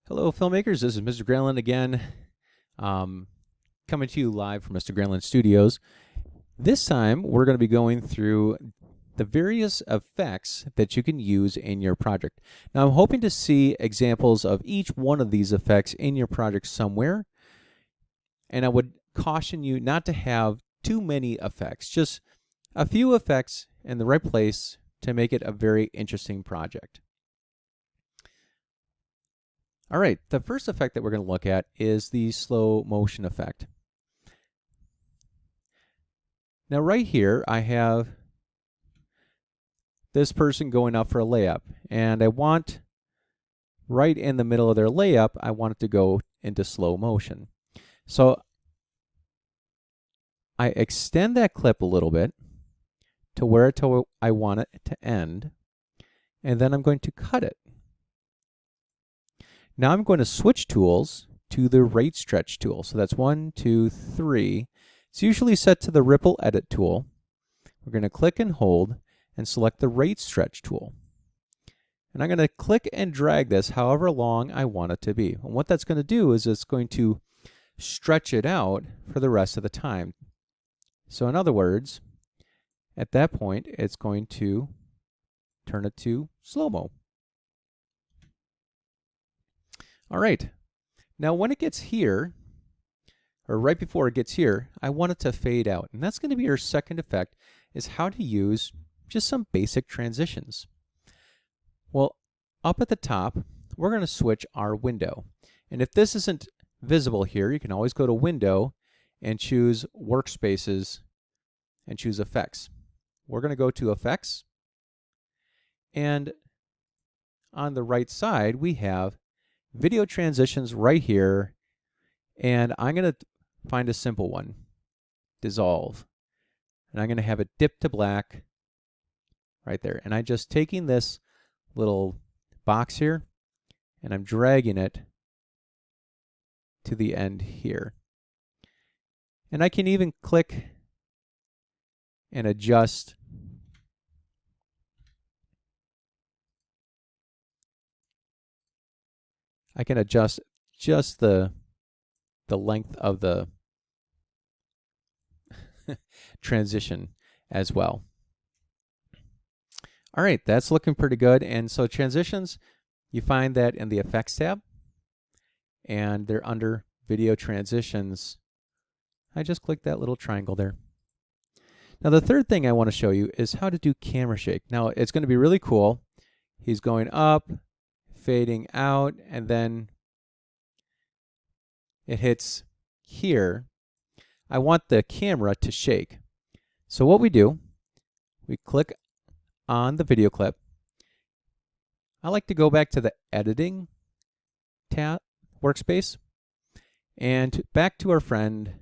Hello, filmmakers. This is Mr. Granlund again, coming to you live from Mr. Granlund Studios. This time, we're going to be going through the various effects that you can use in your project. Now, I'm hoping to see examples of each one of these effects in your project somewhere, and I would caution you not to have too many effects, just a few effects in the right place to make it a very interesting project. All right, the first effect that we're going to look at is the slow motion effect. Now right here, I have this person going up for a layup, and I want right in the middle of their layup, I want it to go into slow motion. So I extend that clip a little bit to where I want it to end, and then I'm going to cut it. Now I'm going to switch tools to the rate stretch tool. So that's 1, 2, 3. It's usually set to the ripple edit tool. We're going to click and hold and select the rate stretch tool. And I'm going to click and drag this however long I want it to be. And what that's going to do is it's going to stretch it out for the rest of the time. So in other words, at that point, it's going to turn it to slow-mo. All right, now when it gets here, or right before it gets here, I want it to fade out. And that's going to be our second effect, is how to use just some basic transitions. Well, up at the top, we're going to switch our window. And if this isn't visible here, you can always go to Window and choose Workspaces and choose Effects. We're going to go to Effects. And on the right side, we have video transitions right here, and I'm going to find a simple one, dissolve, and I'm going to have it dip to black right there. And I'm just taking this little box here and I'm dragging it to the end here. And I can even click and adjust just the length of the transition as well. All right, that's looking pretty good. And so transitions, you find that in the Effects tab, and they're under Video Transitions. I just clicked that little triangle there. Now the third thing I want to show you is how to do camera shake. Now it's going to be really cool. He's going up, fading out, and then it hits here. I want the camera to shake. So what we do, we click on the video clip. I like to go back to the editing tab workspace and back to our friend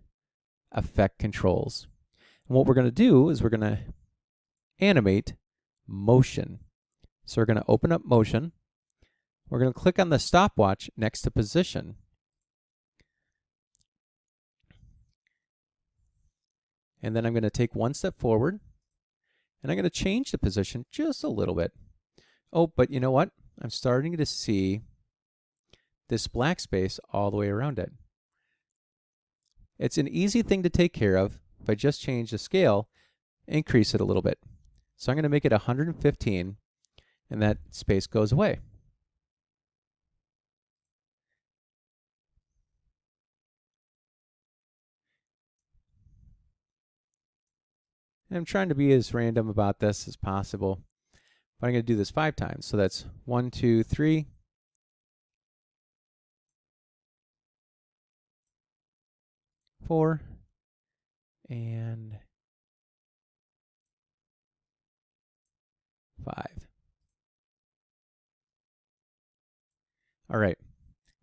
effect controls. And what we're going to do is we're going to animate motion. So we're going to open up motion. We're going to click on the stopwatch next to position. And then I'm going to take one step forward, and I'm going to change the position just a little bit. Oh, but you know what? I'm starting to see this black space all the way around it. It's an easy thing to take care of if I just change the scale, increase it a little bit. So I'm going to make it 115, and that space goes away. And I'm trying to be as random about this as possible, but I'm going to do this 5 times. So that's 1, 2, 3. 4, and 5. All right,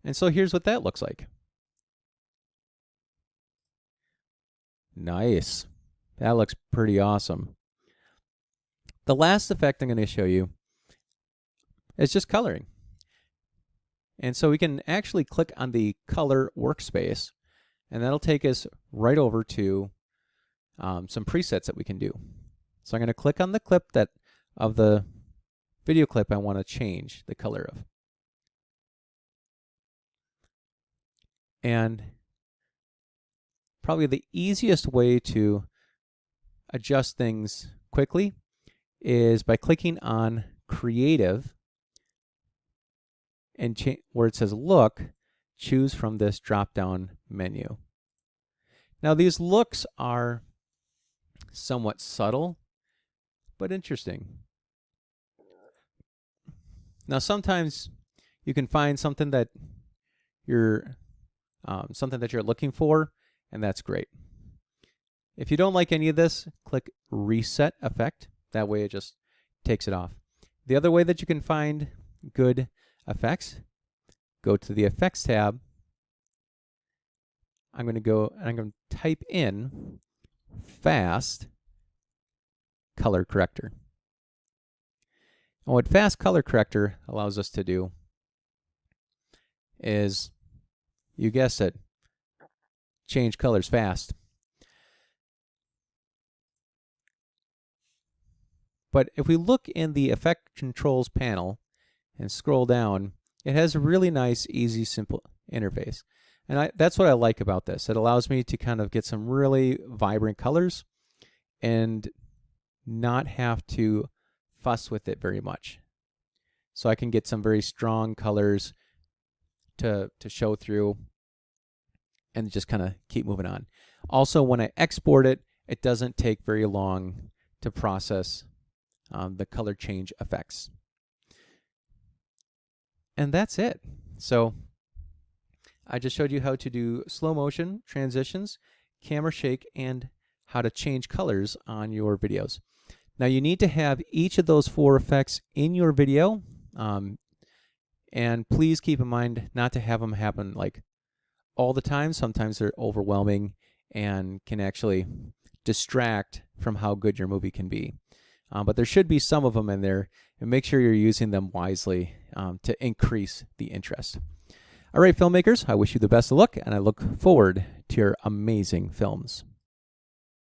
and so here's what that looks like. Nice. That looks pretty awesome. The last effect I'm going to show you is just coloring. And so we can actually click on the color workspace, and that'll take us right over to some presets that we can do. So I'm going to click on the clip of the video clip I want to change the color of. And probably the easiest way to adjust things quickly is by clicking on Creative, and where it says Look, choose from this drop-down menu. Now these looks are somewhat subtle, but interesting. Now sometimes you can find something that you're looking for, and that's great. If you don't like any of this, click Reset Effect. That way it just takes it off. The other way that you can find good effects, go to the Effects tab. I'm going to go and I'm going to type in Fast Color Corrector. And what Fast Color Corrector allows us to do is, you guessed it, change colors fast. But if we look in the Effect Controls panel and scroll down, it has a really nice, easy, simple interface. And that's what I like about this. It allows me to kind of get some really vibrant colors and not have to fuss with it very much. So I can get some very strong colors to show through and just kind of keep moving on. Also, when I export it, it doesn't take very long to process the color change effects. And that's it. So I just showed you how to do slow motion, transitions, camera shake, and how to change colors on your videos. Now you need to have each of those 4 effects in your video, and please keep in mind not to have them happen like all the time. Sometimes they're overwhelming and can actually distract from how good your movie can be. But there should be some of them in there, and make sure you're using them wisely to increase the interest. All right, filmmakers, I wish you the best of luck, and I look forward to your amazing films.